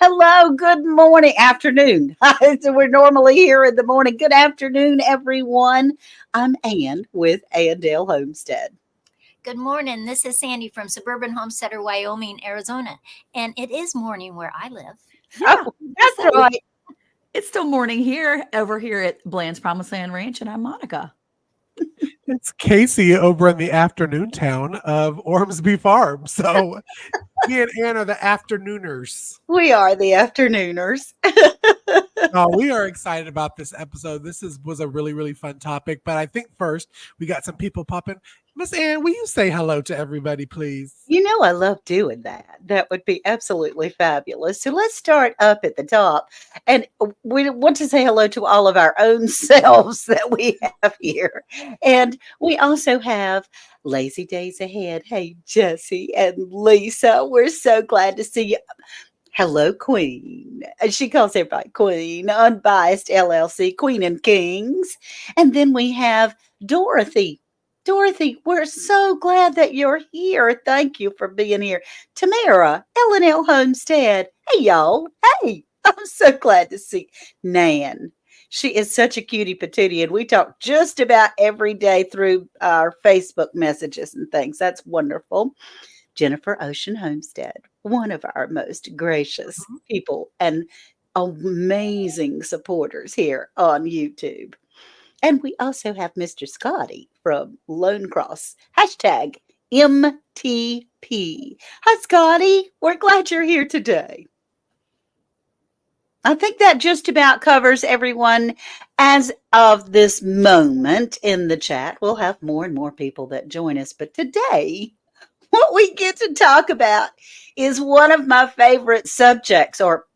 Hello, good morning, afternoon. So we're normally here in the morning. Good afternoon, everyone. I'm Ann with Andale Homestead. Good morning. This is Sandy from suburban homesteader, Wyoming, Arizona. And it is morning where I live. Oh, Yeah, that's right. it's still morning here over here at Bland's Promised Land Ranch, and I'm Monica. It's Casey over in the afternoon town of Ormsby Farm. So me and Ann are the afternooners. We are the afternooners. We are excited about this episode. Was a really, really fun topic. But I think first we got some people popping. Miss Ann, will you say hello to everybody, please? You know, I love doing that. That would be absolutely fabulous. So let's start up at the top. And we want to say hello to all of our own selves that we have here. And we also have Lazy Days Ahead. Hey, Jesse and Lisa, we're so glad to see you. Hello, Queen. She calls everybody Queen, Unbiased LLC, Queen and Kings. And then we have Dorothy. Dorothy, we're so glad that you're here. Thank you for being here. Tamara, L&L Homestead. Hey, y'all. Hey, I'm so glad to see Nan. She is such a cutie patootie, and we talk just about every day through our Facebook messages and things. That's wonderful. Jennifer Ocean Homestead, one of our most gracious people and amazing supporters here on YouTube. And we also have Mr. Scotty from Lone Cross, hashtag MTP. Hi, Scotty. We're glad you're here today. I think that just about covers everyone as of this moment in the chat. We'll have more and more people that join us. But today, what we get to talk about is one of my favorite subjects, or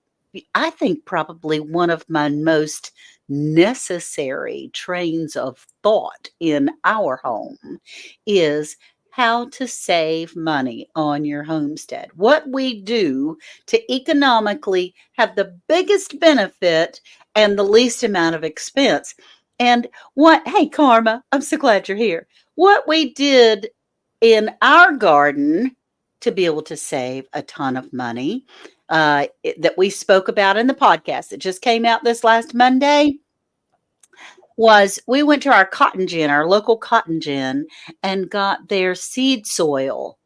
I think probably one of my most necessary trains of thought in our home is how to save money on your homestead. What we do to economically have the biggest benefit and the least amount of expense. And hey, Karma, I'm so glad you're here. What we did in our garden to be able to save a ton of money that we spoke about in the podcast that just came out this last Monday was we went to our cotton gin, our local cotton gin, and got their seed soil.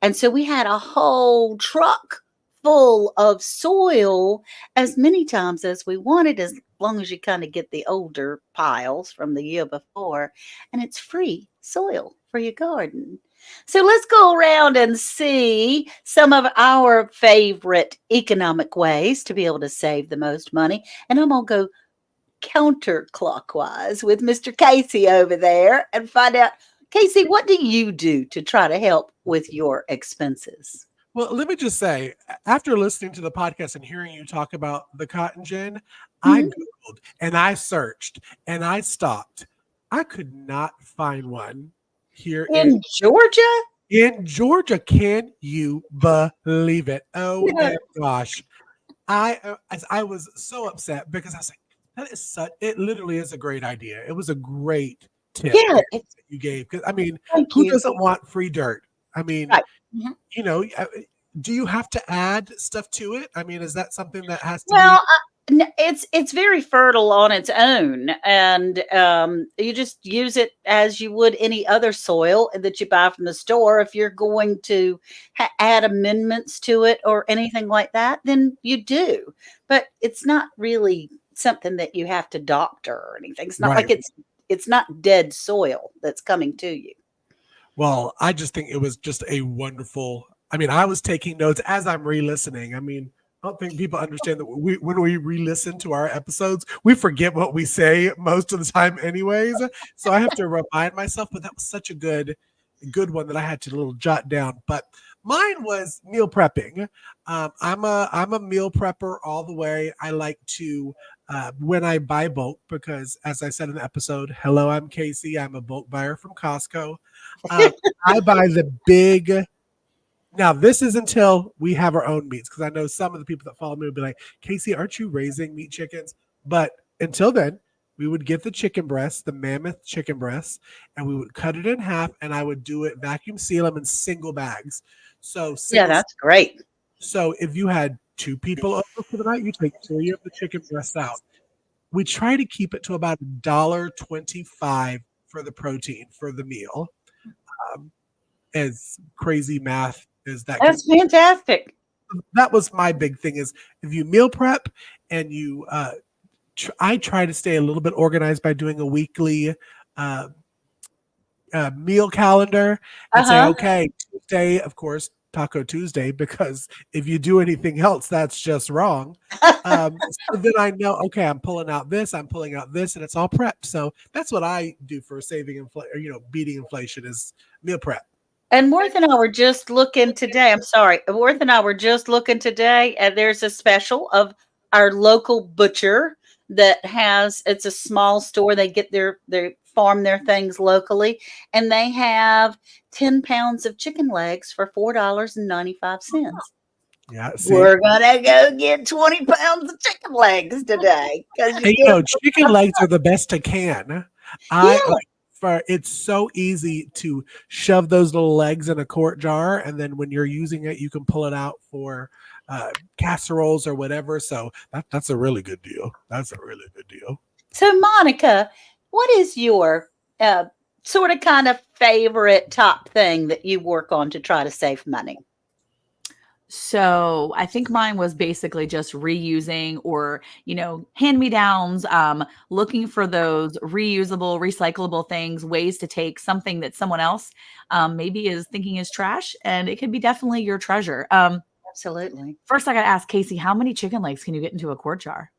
And so we had a whole truck full of soil as many times as we wanted, as long as you kind of get the older piles from the year before. And it's free soil for your garden. So let's go around and see some of our favorite economic ways to be able to save the most money. And I'm going to go counterclockwise with Mr. Casey over there and find out, Casey, what do you do to try to help with your expenses? Well, let me just say, after listening to the podcast and hearing you talk about the cotton gin, I Googled and I searched and I stopped. I could not find one here in Georgia. In Georgia, can you believe it? Oh my gosh. I was so upset because I was like, it literally is a great idea. It was a great tip that you gave. Because I mean, who doesn't want free dirt? I mean, you know, do you have to add stuff to it? I mean, is that something that has to be? It's very fertile on its own, and you just use it as you would any other soil that you buy from the store. If you're going to add amendments to it or anything like that, then you do. But it's not really something that you have to doctor or anything. It's not like it's not dead soil that's coming to you. Well, I just think it was just a wonderful. I mean, I was taking notes as I'm re-listening. I mean, I don't think people understand that when we re-listen to our episodes, we forget what we say most of the time anyways. So I have to remind myself, but that was such a good one that I had to little jot down. But mine was meal prepping. I'm a meal prepper all the way. I like to, when I buy bulk, because as I said in the episode, hello, I'm Casey. I'm a bulk buyer from Costco. I buy the big. Now, this is until we have our own meats, because I know some of the people that follow me would be like, Casey, aren't you raising meat chickens? But until then, we would get the chicken breasts, the mammoth chicken breasts, and we would cut it in half, and I would do it, vacuum seal them in single bags. So that's great. So if you had 2 people over for the night, you take 3 of the chicken breasts out. We try to keep it to about $1.25 for the protein for the meal. Um, as crazy math as that can, That's fantastic. that was my big thing is if you meal prep and you I try to stay a little bit organized by doing a weekly uh, meal calendar and say, Uh-huh. okay, Tuesday, of course, Taco Tuesday, because if you do anything else, that's just wrong. So then I know, okay, I'm pulling out this, I'm pulling out this, and it's all prepped. So that's what I do for saving inflation, beating inflation is meal prep. And Worth and I were just looking today. I'm sorry. Worth and I were just looking today, and there's a special of our local butcher that has it's a small store. They get they farm their things locally, and they have 10 pounds of chicken legs for $4.95. Yeah, see, We're gonna go get 20 pounds of chicken legs today because you and get chicken legs are the best to can. I yeah. like for it's so easy to shove those little legs in a quart jar, and then when you're using it, you can pull it out for casseroles or whatever. So that's a really good deal. That's a really good deal. So Monica, what is your sort of kind of favorite top thing that you work on to try to save money? So I think mine was basically just reusing or, hand-me-downs, looking for those reusable, recyclable things, ways to take something that someone else maybe is thinking is trash, and it could be definitely your treasure. Absolutely. First, I got to ask Casey, how many chicken legs can you get into a quart jar?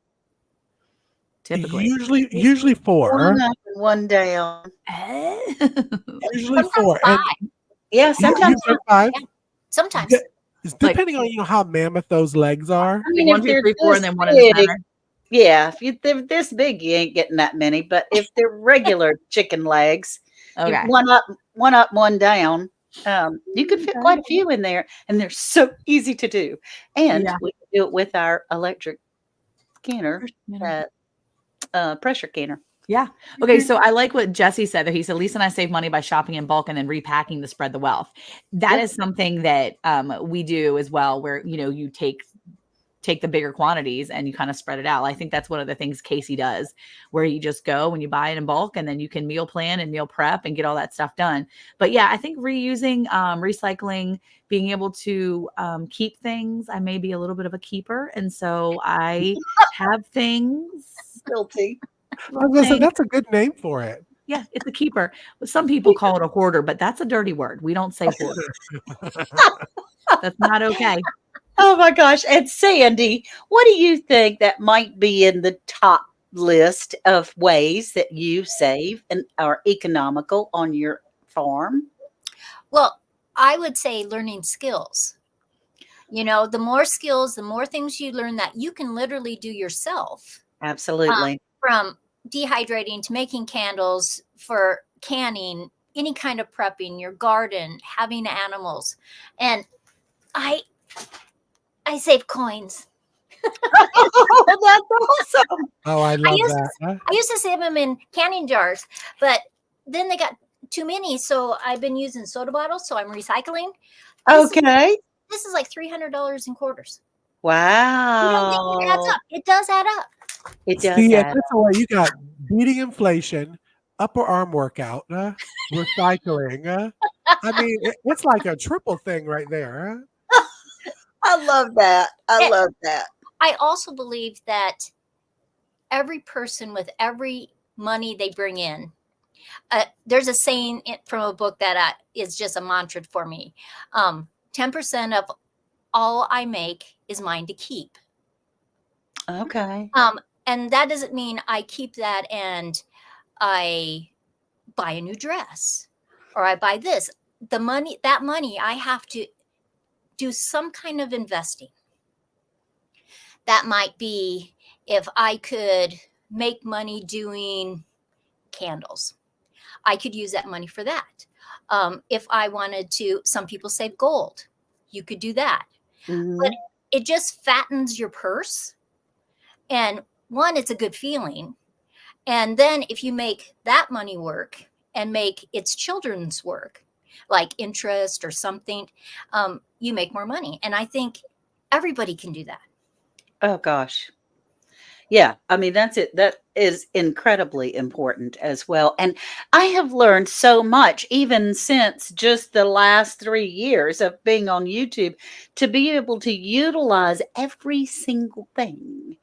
Typically. Usually One 4. up and one down. Usually Sometimes 4. And 5. Yeah, you sometimes said 5. Yeah, sometimes. It's Like depending on how mammoth those legs are. I mean one, if two, they're three, four, and this then one in the big, center. yeah, if they're this big, you ain't getting that many. But if they're regular chicken legs, you Okay. one up, one down. You could fit Okay. quite a few in there, and they're so easy to do. And Yeah. we can do it with our electric canner, Yeah. pressure canner. Yeah. Okay. So I like what Jesse said that he said, Lisa and I save money by shopping in bulk and then repacking to spread the wealth. That Yeah. is something that we do as well, where, you take the bigger quantities and you kind of spread it out. I think that's one of the things Casey does, where you just go and you buy it in bulk and then you can meal plan and meal prep and get all that stuff done. But yeah, I think reusing, recycling, being able to keep things. I may be a little bit of a keeper. And so I have things. Guilty. I was gonna say that's a good name for it. Yeah, it's a keeper. Some people call it a hoarder, but that's a dirty word. We don't say hoarder. That's not okay. Oh my gosh. And Sandy, what do you think that might be in the top list of ways that you save and are economical on your farm? Well, I would say learning skills. The more skills, the more things you learn that you can literally do yourself. Absolutely. From dehydrating to making candles, for canning, any kind of prepping, your garden, having animals. And I save coins. Oh, that's awesome. Oh, I I love used, that. Huh? I used to save them in canning jars, but then they got too many. So I've been using soda bottles. So I'm recycling. Okay. This is like $300 in quarters. You don't think it adds Wow. up? It does add up. It does See, and add that's why you got beating inflation, upper arm workout, recycling. I mean, it's like a triple thing right there. Huh? I love that. I And love that. I also believe that every person with every money they bring in, there's a saying from a book that is just a mantra for me. 10% of all I make is mine to keep. Okay. And that doesn't mean I keep that and I buy a new dress or I buy this. That money, I have to do some kind of investing. That might be if I could make money doing candles, I could use that money for that. If I wanted to, some people save gold. You could do that. Mhm. But it just fattens your purse. And one, it's a good feeling. And then if you make that money work and make its children's work, like interest or something, you make more money. And I think everybody can do that. Oh gosh. Yeah, I mean, that's it. That is incredibly important as well. And I have learned so much, even since just the last 3 years of being on YouTube, to be able to utilize every single thing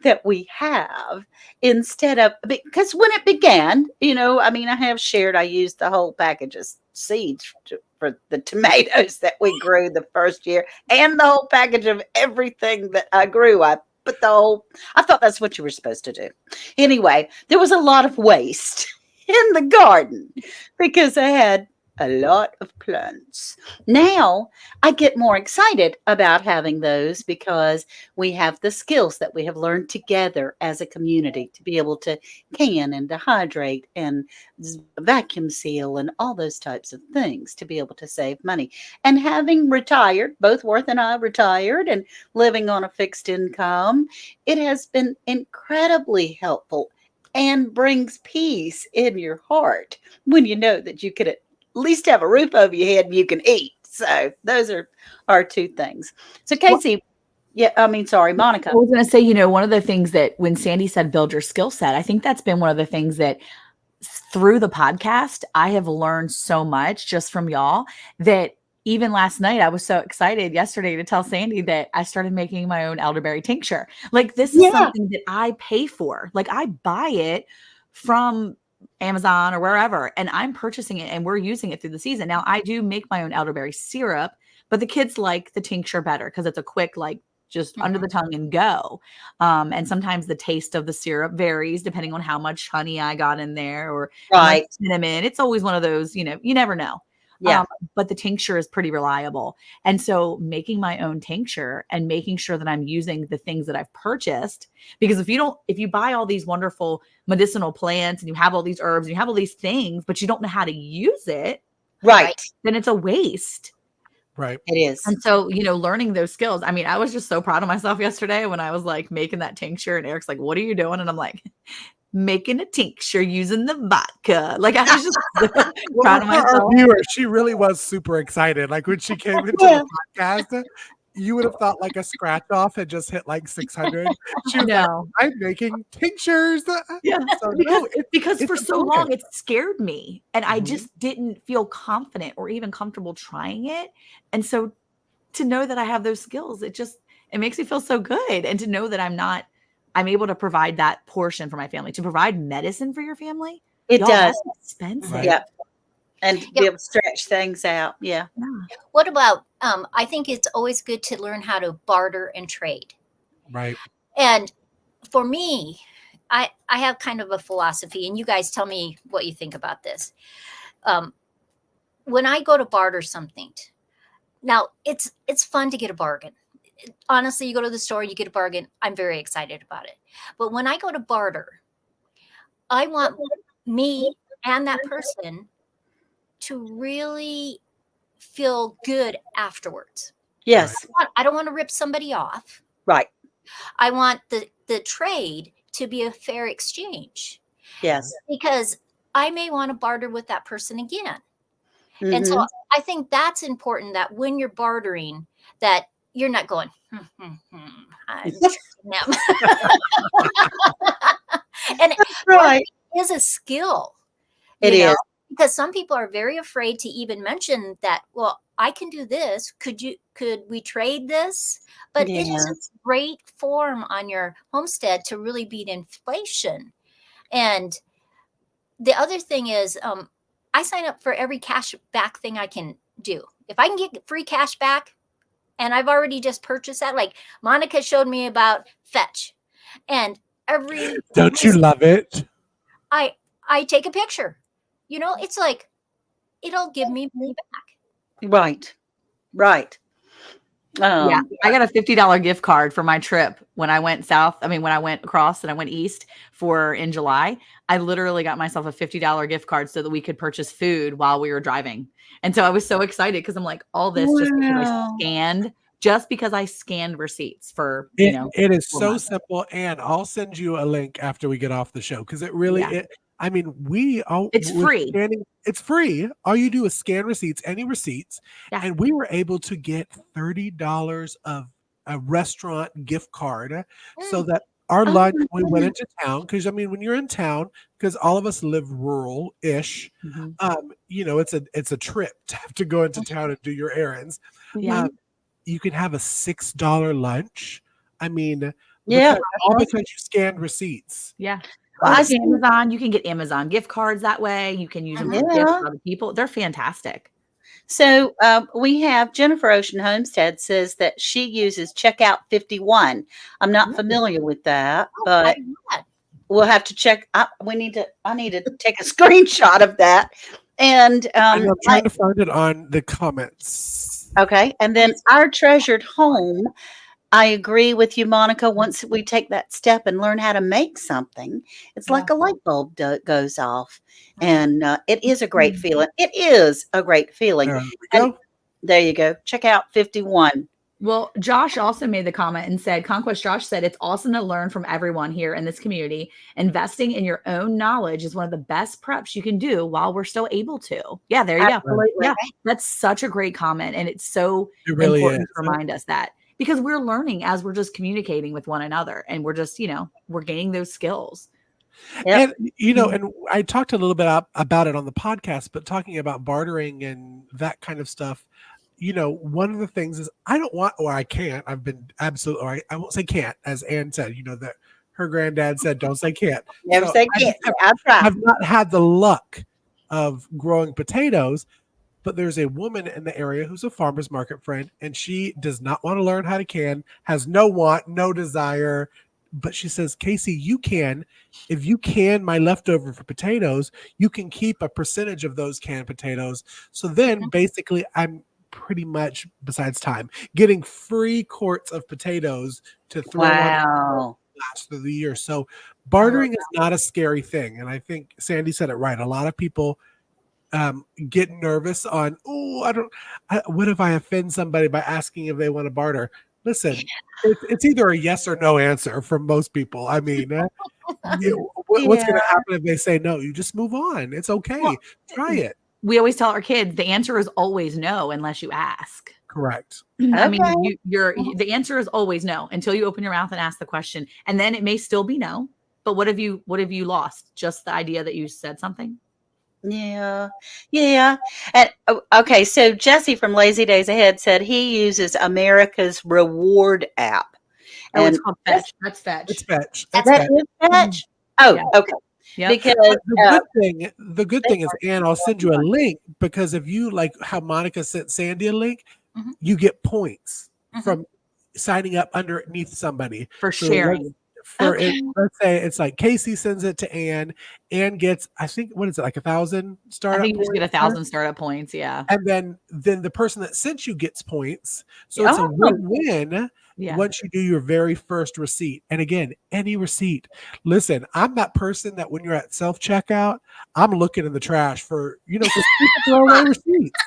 that we have instead of, because when it began, I mean, I have shared, I used the whole package of seeds for the tomatoes that we grew the first year and the whole package of everything that I grew. I put the whole I thought that's what you were supposed to do. Anyway, there was a lot of waste in the garden because I had a lot of plants. Now I get more excited about having those because we have the skills that we have learned together as a community to be able to can and dehydrate and vacuum seal and all those types of things to be able to save money. And having retired, both Worth and I retired and living on a fixed income, it has been incredibly helpful and brings peace in your heart when you know that you could at least have a roof over your head and you can eat. So those are our two things. So Well, Casey, yeah, I mean, sorry, Monica. I was going to say, one of the things that when Sandy said build your skill set, I think that's been one of the things that through the podcast, I have learned so much just from y'all that even last night, I was so excited yesterday to tell Sandy that I started making my own elderberry tincture. Like, this is Yeah, something that I pay for. Like, I buy it from Amazon or wherever, and I'm purchasing it and we're using it through the season. Now, I do make my own elderberry syrup, but the kids like the tincture better because it's a quick, like, just under the tongue and go. And sometimes the taste of the syrup varies depending on how much honey I got in there or how much right. cinnamon. It's always one of those, you never know. Yeah, But the tincture is pretty reliable. And so making my own tincture and making sure that I'm using the things that I've purchased, because if you buy all these wonderful medicinal plants and you have all these herbs and you have all these things, but you don't know how to use it, right. then it's a waste. Right. It is. And so, learning those skills. I mean, I was just so proud of myself yesterday when I was like making that tincture and Eric's like, "What are you doing?" And I'm like, making a tincture using the vodka. Like, I was just so proud of For our myself. viewers, she really was super excited. Like when she came into Yeah. the podcast, you would have thought like a scratch off had just hit like 600. She was like, No. I'm making tinctures. Yeah. So Because no, because it's for so long important. it scared me and I Mhm. just didn't feel confident or even comfortable trying it. And so to know that I have those skills, it makes me feel so good. And to know that I'm able to provide that portion for my family. To provide medicine for your family, It y'all, does. that's expensive. Right. Yeah. And be Yep. able to stretch things out. Yeah. Yeah. What about, I think it's always good to learn how to barter and trade. Right. And for me, I have kind of a philosophy, and you guys tell me what you think about this. When I go to barter something, now it's fun to get a bargain. Honestly, you go to the store, you get a bargain. I'm very excited about it. But when I go to barter, I want me and that person to really feel good afterwards. Yes. I don't want to rip somebody off. Right. I want the trade to be a fair exchange Yes. because I may want to barter with that person again. And so Mhm. I think that's important, that when you're bartering, that you're not going, I'm tricking them. And Right. bartering is a skill, It you know, is. because some people are very afraid to even mention that, well, I can do this. Could we trade this? But it is Yes. a great form on your homestead to really beat inflation. And the other thing is, I sign up for every cash back thing I can do. If I can get free cash back, and I've already just purchased that, like Monica showed me about Fetch, and every Don't you love it? I take a picture. It's like it'll give me money back. Right. Right. Yeah, I got a $50 gift card for my trip when I went south. I mean, when I went across and I went east in July, I literally got myself a $50 gift card so that we could purchase food while we were driving. And so I was so excited because I'm like, all this Wow. just because I scanned receipts for, It is 4 so months. simple, and I'll send you a link after we get off the show because it really Yeah. I mean, It's with free. scanning, it's free. All you do is scan receipts, any receipts, Yeah. and we were able to get $30 of a restaurant gift card so that our lunch when we went into town, because I mean, when you're in town, because all of us live rural-ish, it's a trip to have to go into town and do your errands. Yeah. You can have a $6 lunch. I mean, Yeah. because you scanned receipts. Yeah. Well, I Amazon, you can get Amazon gift cards that way. You can use them for gifts Yeah. for other people. They're fantastic. So we have Jennifer Ocean Homestead says that she uses Checkout 51. I'm not familiar with that, but we'll have to check. I need to take a screenshot of that. And I'm trying to find it on the comments. okay. And then Our Treasured Home. I agree with you, Monica. Once we take that step and learn how to make something, it's like a light bulb goes off. And it is a great feeling. It is a great feeling. There we And go. there you go. Check out 51. Well, Josh also made the comment and said, Conquest Josh said, it's awesome to learn from everyone here in this community. Investing in your own knowledge is one of the best preps you can do while we're still able to. Yeah, there you Absolutely. go. Yeah, that's such a great comment. And it's so It really important is. to remind us that because we're learning as we're just communicating with one another and we're just, we're gaining those skills. Yep. And and I talked a little bit about it on the podcast, but talking about bartering and that kind of stuff, one of the things is I don't want, or I can't. I've been absolutely, or I won't say can't, as Ann said. That her granddad said, "Don't say can't." Never So say I can't. just I've tried. have not had the luck of growing potatoes. But there's a woman in the area who's a farmer's market friend, and she does not want to learn how to can, has no want, no desire. But she says, Casey, you can. If you can my leftover for potatoes, you can keep a percentage of those canned potatoes. So then basically I'm pretty much, besides time, getting free quarts of potatoes to throw on last through the year. So bartering is not a scary thing. And I think Sandy said it right. A lot of people get nervous on, what if I offend somebody by asking if they want to barter? Listen, it's either a yes or no answer from most people. I mean, what's going to happen if they say no? You just move on. It's okay. Well, try it. We always tell our kids the answer is always no unless you ask. Correct. I mean, the answer is always no until you open your mouth and ask the question, and then it may still be no. But what have you lost? Just the idea that you said something? Yeah. And okay, so Jesse from Lazy Days Ahead said he uses America's Reward app. Oh, it's called Fetch. That's Fetch. It's Fetch. That is Fetch. Oh, yeah. Okay. Yep. Because the good thing is, Ann, I'll send you a link because if you like how Monica sent Sandy a link, you get points from signing up underneath somebody for sharing. Let's say it's like Casey sends it to Ann. Ann gets, I think, what is it, like 1,000 startup points? I think you just get 1,000 startup points, yeah. And then the person that sent you gets points. So it's a win-win once you do your very first receipt. And again, any receipt. Listen, I'm that person that when you're at self-checkout, I'm looking in the trash for, because people throw away receipts.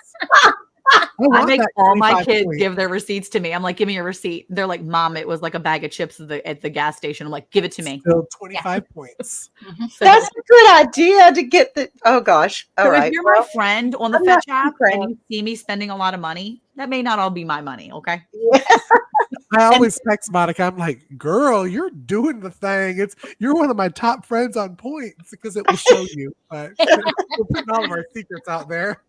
I make all my kids give their receipts to me. I'm like, give me your receipt. They're like, Mom, it was like a bag of chips at the gas station. I'm like, give it to me. Still 25 points. So that's a good idea to get the, oh gosh. All right. If you're my friend on the Fetch app and you see me spending a lot of money, that may not all be my money. Okay. Yeah. I always text Monica. I'm like, girl, you're doing the thing. You're one of my top friends on points because it will show you. But we're putting all of our secrets out there.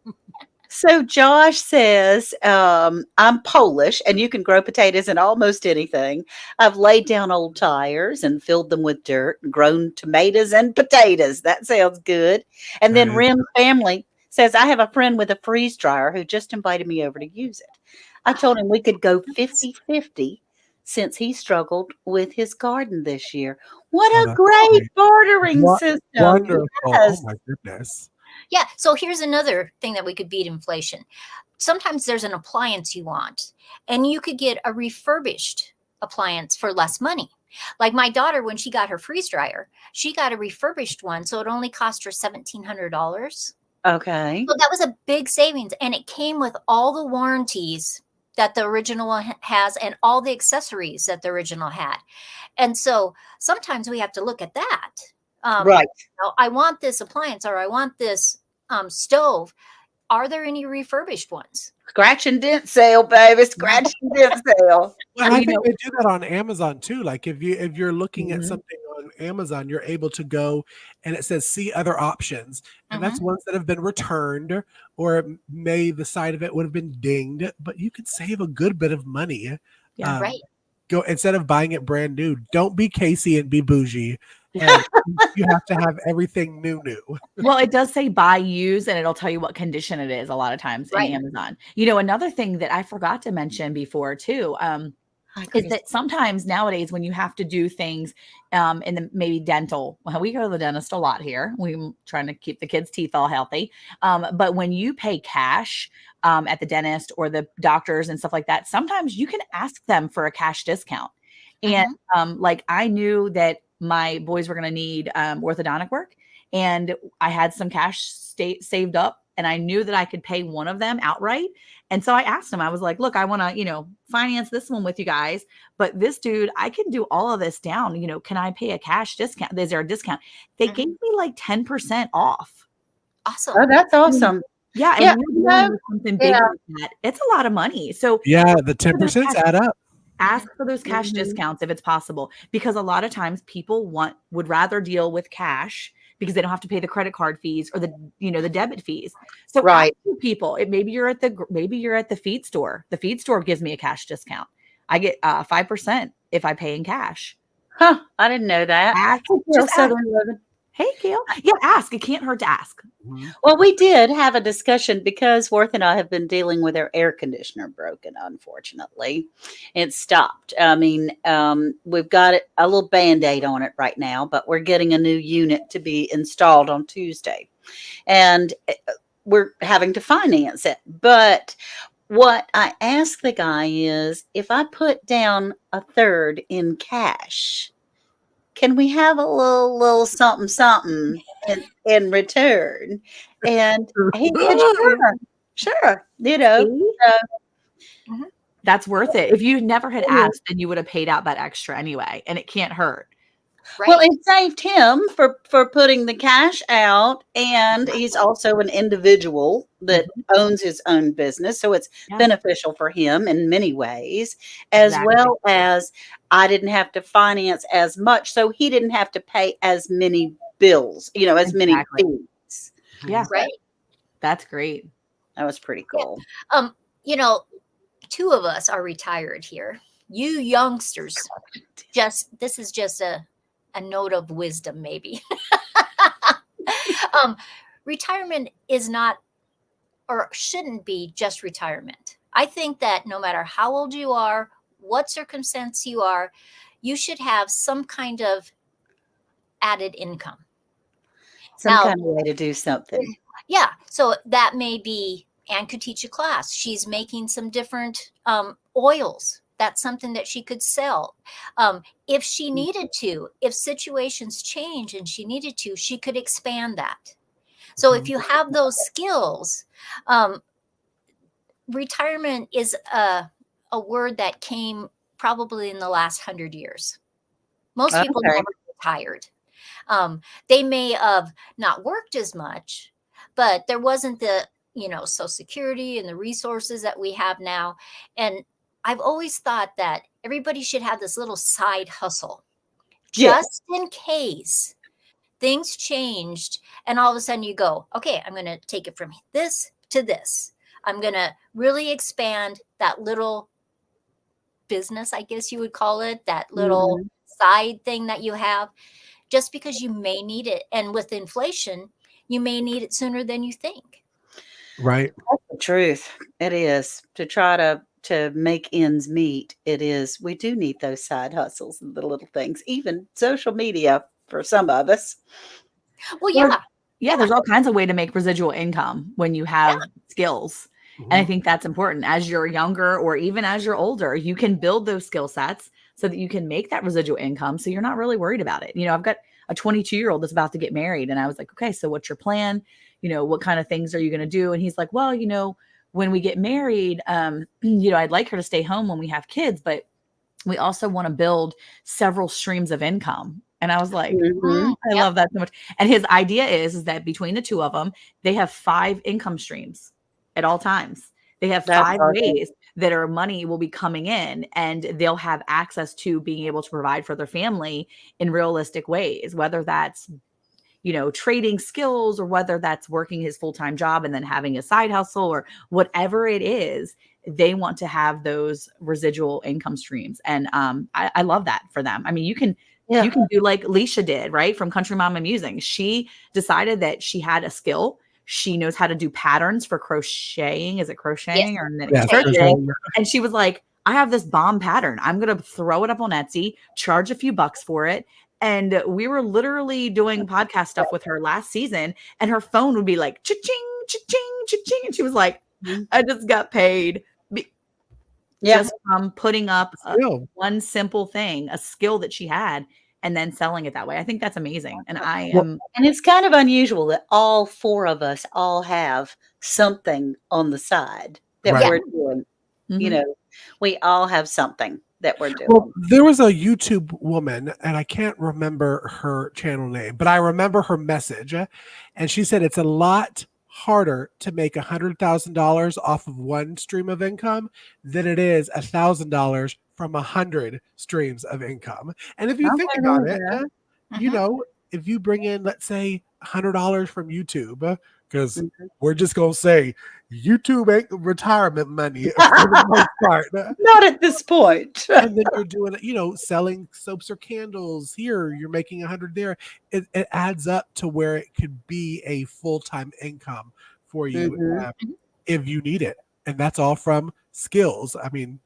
So Josh says, I'm Polish and you can grow potatoes in almost anything. I've laid down old tires and filled them with dirt and grown tomatoes and potatoes. That sounds good. And then Rim Family says, I have a friend with a freeze dryer who just invited me over to use it. I told him we could go 50-50 since he struggled with his garden this year. What a great bartering system. Wonderful. Yes. Oh my goodness. Yeah. So here's another thing that we could beat inflation. Sometimes there's an appliance you want, and you could get a refurbished appliance for less money. Like my daughter, when she got her freeze dryer, she got a refurbished one. So it only cost her $1,700. Okay. So that was a big savings. And it came with all the warranties that the original one has and all the accessories that the original had. And so sometimes we have to look at that. Right. I want this appliance or I want this stove. are there any refurbished ones? Scratch and dent sale, baby. Scratch and dent sale. Well, So, I you think know, they do that on Amazon too. Like if you're looking at Mhm. something on Amazon, you're able to go and it says see other options, and that's Mhm. ones that have been returned or may the side of it would have been dinged, but you could save a good bit of money. Yeah. Right. Go instead of buying it brand new. Don't be Casey and be bougie, and you have to have everything new. Well, it does say buy used and it'll tell you what condition it is a lot of times in Right. Amazon. You know, another thing that I forgot to mention before too, Hi, is Chris. that sometimes nowadays when you have to do things in the maybe dental, well, we go to the dentist a lot here. We're trying to keep the kids' teeth all healthy. But when you pay cash at the dentist or the doctors and stuff like that, sometimes you can ask them for a cash discount. And Mhm. like I knew that my boys were going to need orthodontic work, and I had some cash saved up, and I knew that I could pay one of them outright. And so I asked him, I was like, look, I want to, finance this one with you guys, but this dude, I can do all of this down. Can I pay a cash discount? Is there a discount? They gave Mhm. me like 10% off. Awesome. Oh, that's awesome. Yeah. And Yeah, you're dealing with something yeah. bigger than that. It's a lot of money. So Yeah, the for those 10% cash- add up. ask for those cash Mhm. discounts if it's possible, because a lot of times people would rather deal with cash because they don't have to pay the credit card fees or the debit fees. So Right. ask people. Maybe you're at the feed store. The feed store gives me a cash discount. I get 5% if I pay in cash. Huh. I didn't know that. Ask, Hey, Gail, just ask. 7-Eleven. Hey, Gail. Yeah, ask. It can't hurt to ask. Mhm. Well, we did have a discussion because Worth and I have been dealing with our air conditioner broken, unfortunately. It stopped. I mean, we've got a little band-aid on it right now, but we're getting a new unit to be installed on Tuesday. And we're having to finance it. But what I asked the guy is if I put down a third in cash, can we have a little something something in return? And he said, sure, sure. See? Mhm. That's worth it. If you never had Yeah. asked, then you would have paid out that extra anyway, and it can't hurt. Well, Right. it saved him for putting the cash out, and he's also an individual that Mhm. owns his own business, so it's Yeah, beneficial for him in many ways, as exactly. well as I didn't have to finance as much, so he didn't have to pay as many bills, as many Exactly. fees. Yeah, So Right. that's great. that was pretty Yeah. cool. You know, two of us are retired here. You youngsters, this is just a note of wisdom, maybe. um, Retirement is not or shouldn't be just retirement. I think that no matter how old you are, what circumstance you are, you should have some kind of added income. Some Now, kind of way to do something. yeah, so that may be Anne could teach a class. She's making some different oils. That's something that she could sell. If she needed to, if situations change and she needed to, she could expand that. So if you have those skills, um, retirement is a word that came probably in the last 100 years. Most people Okay. never retired. They may have not worked as much, but there wasn't the Social Security and the resources that we have now. And I've always thought that everybody should have this little side hustle Yeah. just in case things changed and all of a sudden you go, okay, I'm going to take it from this to this. I'm going to really expand that little business, I guess you would call it, that little Mhm. side thing that you have, just because you may need it. And with inflation, you may need it sooner than you think. Right. That's the truth. It is to try to make ends meet. It is. We do need those side hustles and the little things, even social media for some of us. Well, Or yeah, yeah, yeah, there's all kinds of way to make residual income when you yeah. have skills. And I think that's important. As you're younger or even as you're older, you can build those skill sets so that you can make that residual income so you're not really worried about it. I've got a 22-year-old that's about to get married, and I was like, okay, so what's your plan? What kind of things are you going to do? And he's like, well, when we get married, I'd like her to stay home when we have kids, but we also want to build several streams of income. And I was like, Mhm. I Yep. love that so much. And his idea is that between the two of them, they have 5 income streams. at all times. They have That's 5 awesome. ways that our money will be coming in, and they'll have access to being able to provide for their family in realistic ways, whether that's, trading skills, or whether that's working his full-time job and then having a side hustle, or whatever it is. They want to have those residual income streams. And I love that for them. I mean, you can Yeah. do like Leisha did, right? From Country Mama Musing. She decided that she had a skill. She knows how to do patterns for crocheting. Is it crocheting Yes. or knitting? Yes, Crocheting. And she was like, I have this bomb pattern. I'm going to throw it up on Etsy, charge a few bucks for it. And we were literally doing podcast stuff with her last season, and her phone would be like, cha-ching, cha-ching, cha-ching. And she was like, I just got paid Yeah. just from putting up Skill. one simple thing, a skill that she had, and then selling it that way. I think that's amazing. And I Well, am, And it's kind of unusual that all 4 of us all have something on the side that Right. we're doing. You Mhm. know, we all have something that we're doing. Well, there was a YouTube woman, and I can't remember her channel name, but I remember her message. And she said it's a lot harder to make $100,000 off of one stream of income than it is $1,000 from 100 streams of income. And if you think Okay, about there it, you you Mhm. know, if you bring in, let's say, $100 from YouTube, because Mhm. we're just gonna say YouTube ain't retirement money for the most part. Not at this point. And then you're doing, selling soaps or candles here, you're making 100 there. It adds up to where it could be a full-time income for you Mhm. if you need it. And that's all from skills. I mean,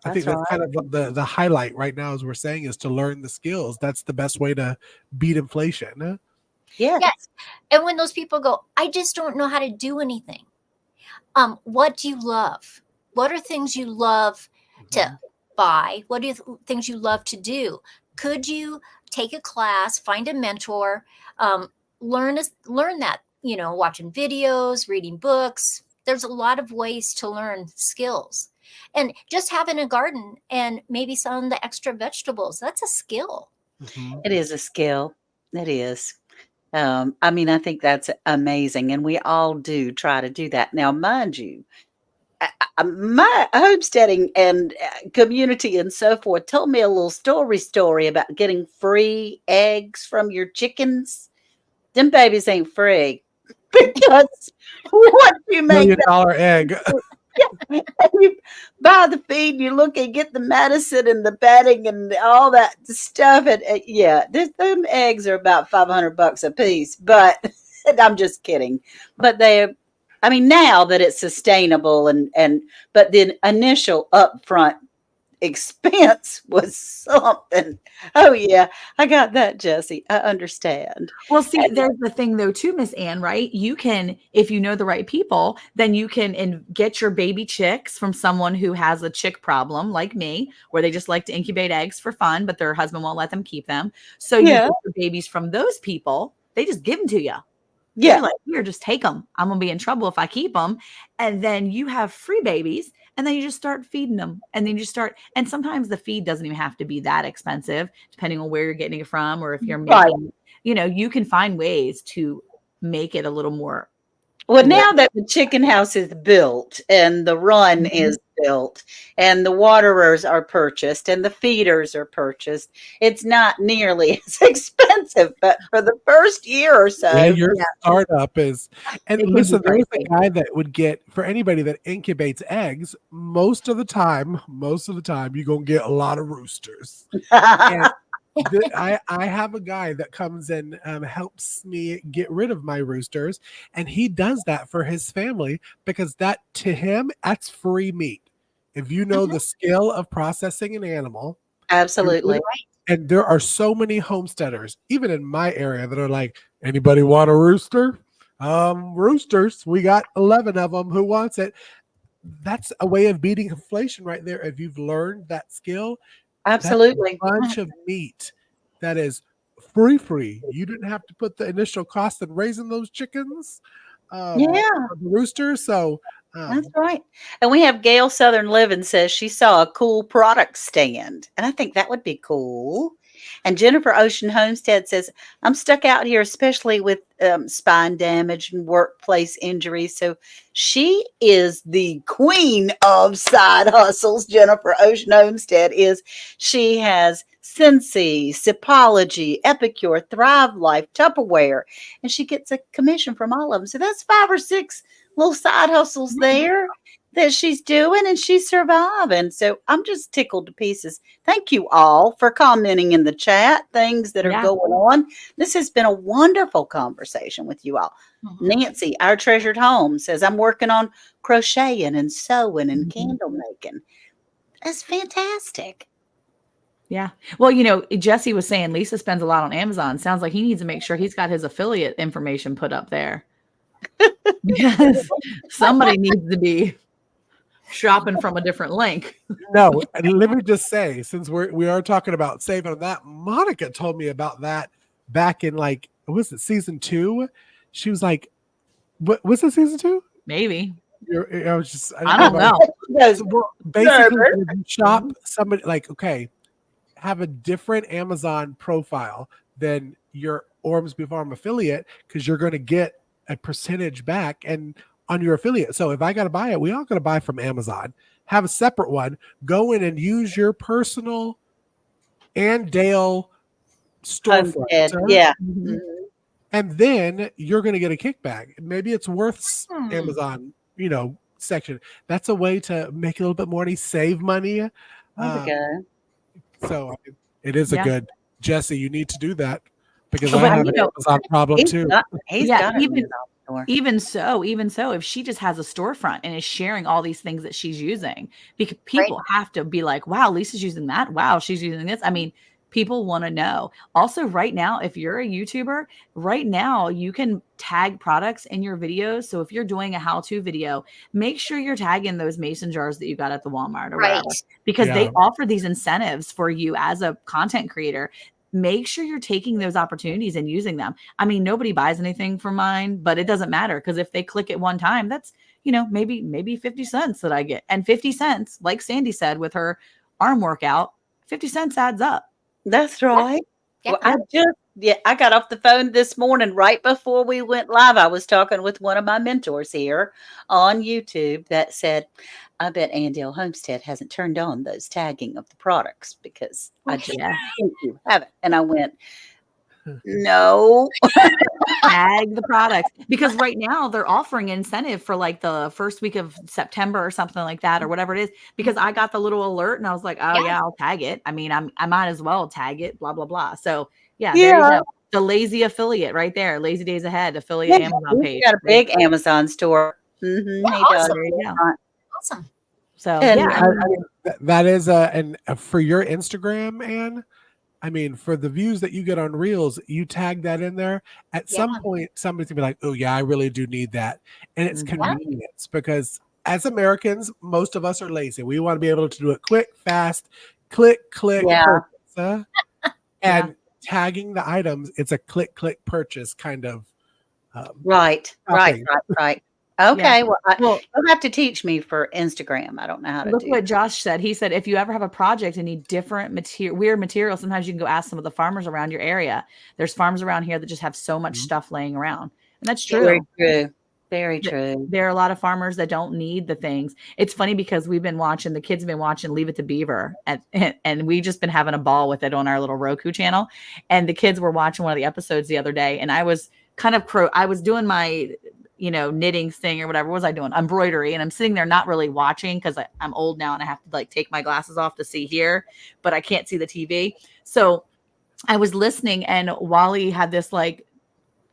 I think That's that's right. kind of the highlight right now, as we're saying, is to learn the skills. That's the best way to beat inflation. Yes. Yes. And when those people go, I just don't know how to do anything. What do you love? What are things you love to Mhm. buy? What are things you love to do? Could you take a class, find a mentor, learn that, watching videos, reading books. There's a lot of ways to learn skills. And just having a garden and maybe some of the extra vegetables, that's a skill. Mhm. It is a skill. It is. I mean, I think that's amazing, and we all do try to do that. Now, mind you, my homesteading and community and so forth told me a little story about getting free eggs from your chickens. Them babies ain't free because once you make $1 million egg. yeah, you buy the feed, you look and get the medicine and the bedding and all that stuff. And yeah, them eggs are about $500 a piece. But I'm just kidding. But I mean, now that it's sustainable but the initial upfront expense was something. Oh yeah, I got that, Jesse. I understand. Well, see, there's the thing though too, Miss Ann, right? You can, if you know the right people, then you can get your baby chicks from someone who has a chick problem like me, where they just like to incubate eggs for fun, but their husband won't let them keep them. So you Yeah, get your babies from those people. They just give them to you. yeah, They're like, here, just take them. I'm gonna be in trouble if I keep them. And then you have free babies, and then you just start feeding them. And then you start, and sometimes the feed doesn't even have to be that expensive, depending on where you're getting it from, or if you're right. making, you can find ways to make it a little more. Well, now that the chicken house is built and the run Mhm. is built and the waterers are purchased and the feeders are purchased, it's not nearly as expensive. But for the first year or Yeah, so, your Yeah, startup is. And it can be listen, there was a pricey. guy that would get, for anybody that incubates eggs, most of the time, you're gonna get a lot of roosters. And I have a guy that comes and helps me get rid of my roosters, and he does that for his family because that, to him, that's free meat. If you know Mhm. the skill of processing an animal, you're absolutely. and there are so many homesteaders, even in my area, that are like, anybody want a rooster? Roosters, we got 11 of them. Who wants it? That's a way of beating inflation right there. If you've learned that skill, that's a Absolutely. bunch of meat that is free. You didn't have to put the initial cost in raising those chickens, Yeah, or the rooster. So, that's um, right. And we have Gail Southern Living says she saw a cool product stand. And I think that would be cool. And Jennifer Ocean Homestead says, I'm stuck out here, especially with spine damage and workplace injuries. So she is the queen of side hustles. Jennifer Ocean Homestead is. She has Scentsy, Sipology, Epicure, Thrive Life, Tupperware, and she gets a commission from all of them. So that's 5 or 6 little side hustles there that she's doing, and she's surviving. So I'm just tickled to pieces. Thank you all for commenting in the chat, things that are Yeah. going on. This has been a wonderful conversation with you all. Nancy, our treasured home, says, I'm working on crocheting and sewing and candle making. That's fantastic. Yeah. Well, Jesse was saying Lisa spends a lot on Amazon. Sounds like he needs to make sure he's got his affiliate information put up there. Because somebody needs to be shopping from a different link. No, and let me just say, since we are talking about saving on that, Monica told me about that back in was it season 2? She was like, "What was it, season 2?" Maybe. I was just, I don't know. Well, basically, when you shop somebody okay, have a different Amazon profile than your Ormsby Farm affiliate, because you're going to get a percentage back and on your affiliate. So if I got to buy it, we all got to buy from Amazon. Have a separate one. Go in and use your personal and Dale storefront. Yeah. Mm-hmm. And then you're going to get a kickback. Maybe it's worth Amazon, section. That's a way to make a little bit more money, save money. So it is a good, Jesse, you need to do that, because I have an Amazon problem too. Even so, if she just has a storefront and is sharing all these things that she's using, because people have to be like, wow, Lisa's using that. Wow, she's using this. I mean, people want to know. Also, right now, if you're a YouTuber, right now, you can tag products in your videos. So if you're doing a how-to video, make sure you're tagging those mason jars that you got at the Walmart or whatever, because they offer these incentives for you as a content creator. Make sure you're taking those opportunities and using them. I mean, nobody buys anything from mine, but it doesn't matter, because if they click it one time, that's, maybe 50 cents that I get. And 50 cents, like Sandy said with her arm workout, 50 cents adds up. That's right. Yeah. Well, I got off the phone this morning right before we went live. I was talking with one of my mentors here on YouTube that said, I bet Andale Homestead hasn't turned on those tagging of the products, because I just think you haven't. And I went, no. Tag the products, because right now they're offering incentive for the first week of September or something like that, or whatever it is, because I got the little alert and I was like, oh yeah, I'll tag it. I mean, I might as well tag it, blah, blah, blah. So there you go. The lazy affiliate right there. Lazy Days Ahead affiliate Amazon page. Got a big Amazon store. Mm-hmm. Yeah, awesome. There you go. Awesome. So that is and for your Instagram, Anne, I mean, for the views that you get on Reels, you tag that in there. At some point, somebody's gonna be like, oh yeah, I really do need that. And it's convenience, because as Americans, most of us are lazy. We want to be able to do it quick, fast, click, purchase, and tagging the items, it's a click, purchase kind of. Right. Okay, well, you'll have to teach me for Instagram. I don't know how to look what Josh said. He said, if you ever have a project and need different weird material, sometimes you can go ask some of the farmers around your area. There's farms around here that just have so much stuff laying around. And that's true. Very true. Very true. There are a lot of farmers that don't need the things. It's funny because the kids have been watching Leave It to Beaver, and we've just been having a ball with it on our little Roku channel. And the kids were watching one of the episodes the other day, and I was I was doing my knitting thing or whatever. What was I doing? Embroidery. And I'm sitting there not really watching, because I'm old now and I have to take my glasses off to see here, but I can't see the TV. So I was listening, and Wally had this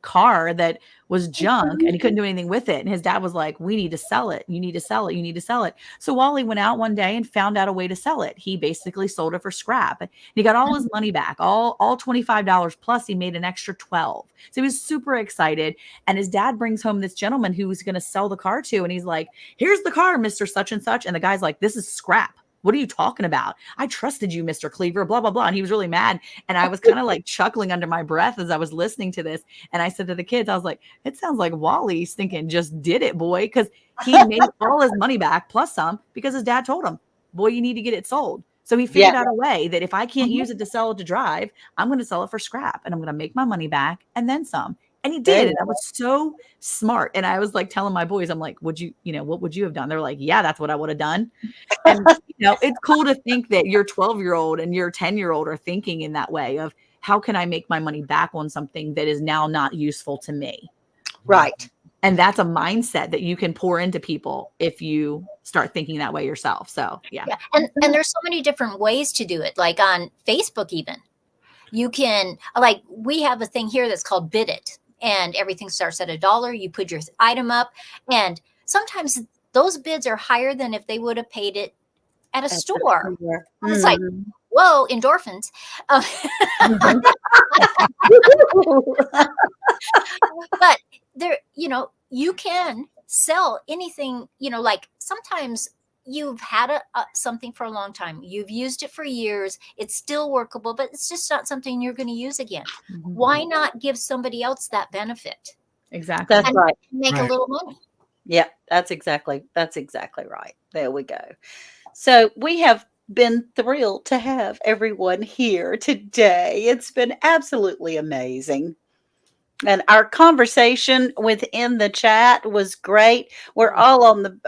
car that was junk and he couldn't do anything with it. And his dad was like, we need to sell it. You need to sell it. You need to sell it. So Wally went out one day and found out a way to sell it. He basically sold it for scrap. And he got all his money back, all $25, plus he made an extra 12. So he was super excited. And his dad brings home this gentleman who was going to sell the car to. And he's like, here's the car, Mr. Such and Such. And the guy's like, this is scrap. What are you talking about? I trusted you, Mr. Cleaver, blah, blah, blah. And he was really mad. And I was kind of chuckling under my breath as I was listening to this. And I said to the kids, I was like, it sounds like Wally's thinking, just did it, boy. Because he made all his money back plus some, because his dad told him, boy, you need to get it sold. So he figured Yeah. out a way that if I can't Mhm. use it to sell it to drive, I'm going to sell it for scrap and I'm going to make my money back and then some. And he There did. you And I was so smart. And I was like telling my boys, I'm like, would you, what would you have done? They're like, yeah, that's what I would have done. And, it's cool to think that your 12-year-old and your 10-year-old are thinking in that way of how can I make my money back on something that is now not useful to me? Right. And that's a mindset that you can pour into people if you start thinking that way yourself. So, yeah. Yeah. And there's so many different ways to do it. Like on Facebook, even you can, like, we have a thing here that's called Bid It, and everything starts at $1. You put your item up, and sometimes those bids are higher than if they would have paid it at a store. It's like, whoa, endorphins. Uh, but there, you can sell anything, like sometimes you've had something for a long time. You've used it for years. It's still workable, but it's just not something you're going to use again. Mhm. Why not give somebody else that benefit Exactly. That's and right. make a Right. little money? Yeah, that's exactly right. There we go. So we have been thrilled to have everyone here today. It's been absolutely amazing. And our conversation within the chat was great. We're all on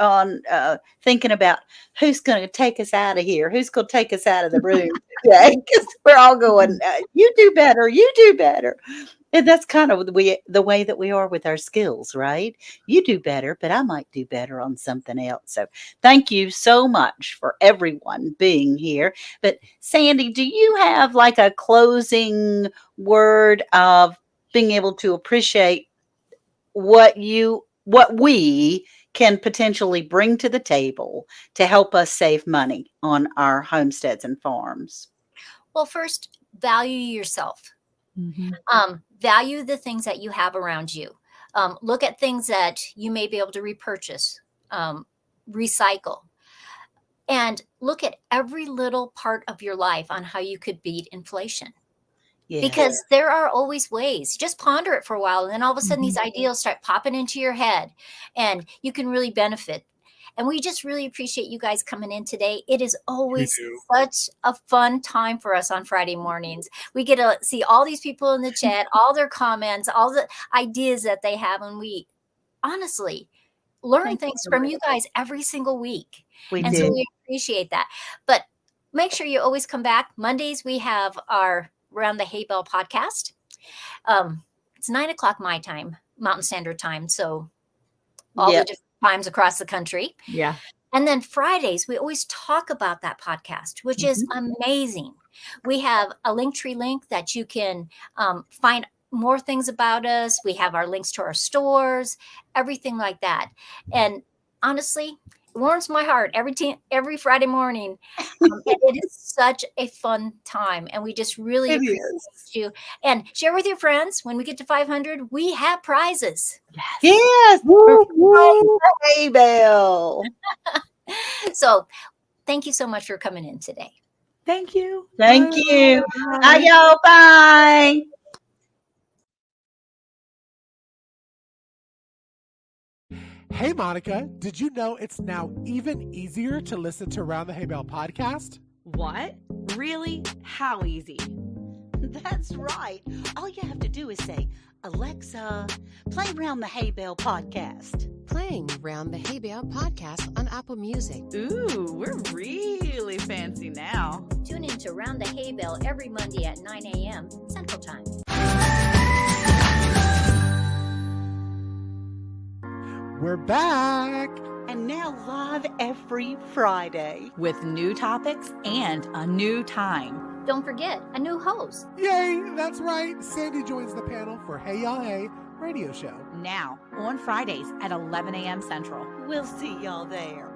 thinking about who's going to take us out of here, who's going to take us out of the room today, because we're all going, you do better, you do better. And that's kind of the way that we are with our skills, right? You do better, but I might do better on something else. So thank you so much for everyone being here. But Sandy, do you have like a closing word of being able to appreciate what we can potentially bring to the table to help us save money on our homesteads and farms? Well, first, value yourself. Mhm. Value the things that you have around you. Look at things that you may be able to repurchase, recycle, and look at every little part of your life on how you could beat inflation. Yeah. Because there are always ways. Just ponder it for a while, and then all of a sudden Mhm. these ideas start popping into your head, and you can really benefit. And we just really appreciate you guys coming in today. It is always do. such a fun time for us on Friday mornings. We get to see all these people in the chat, all their comments, all the ideas that they have, and we honestly learn Thank you things so from much. you guys every single week. We And so do. we appreciate that. But make sure you always come back. Mondays, we have our Around the HayBale podcast. It's 9:00 my time, Mountain Standard Time. So all the Yep. different times across the country. Yeah. And then Fridays, we always talk about that podcast, which is amazing. We have a Linktree link that you can find more things about us. We have our links to our stores, everything like that. And honestly, it warms my heart every Friday morning. And it is such a fun time. And we just really It appreciate is. you. And share with your friends. When we get to 500, we have prizes. Yes. Woo, woo. HayBale. So thank you so much for coming in today. Thank you. Thank Bye. you. Bye. Bye, y'all. Bye. Hey, Monica, did you know it's now even easier to listen to Around the HayBale podcast? What? Really? How easy? That's right. All you have to do is say, Alexa, play Round the HayBale podcast. Playing Round the HayBale podcast on Apple Music. Ooh, we're really fancy now. Tune in to Round the HayBale every Monday at 9 a.m. Central Time. We're back. And now live every Friday. With new topics and a new time. Don't forget, a new host. Yay, that's right. Sandy joins the panel for Hey Y'all Hey radio show. Now, on Fridays at 11 a.m. Central. We'll see y'all there.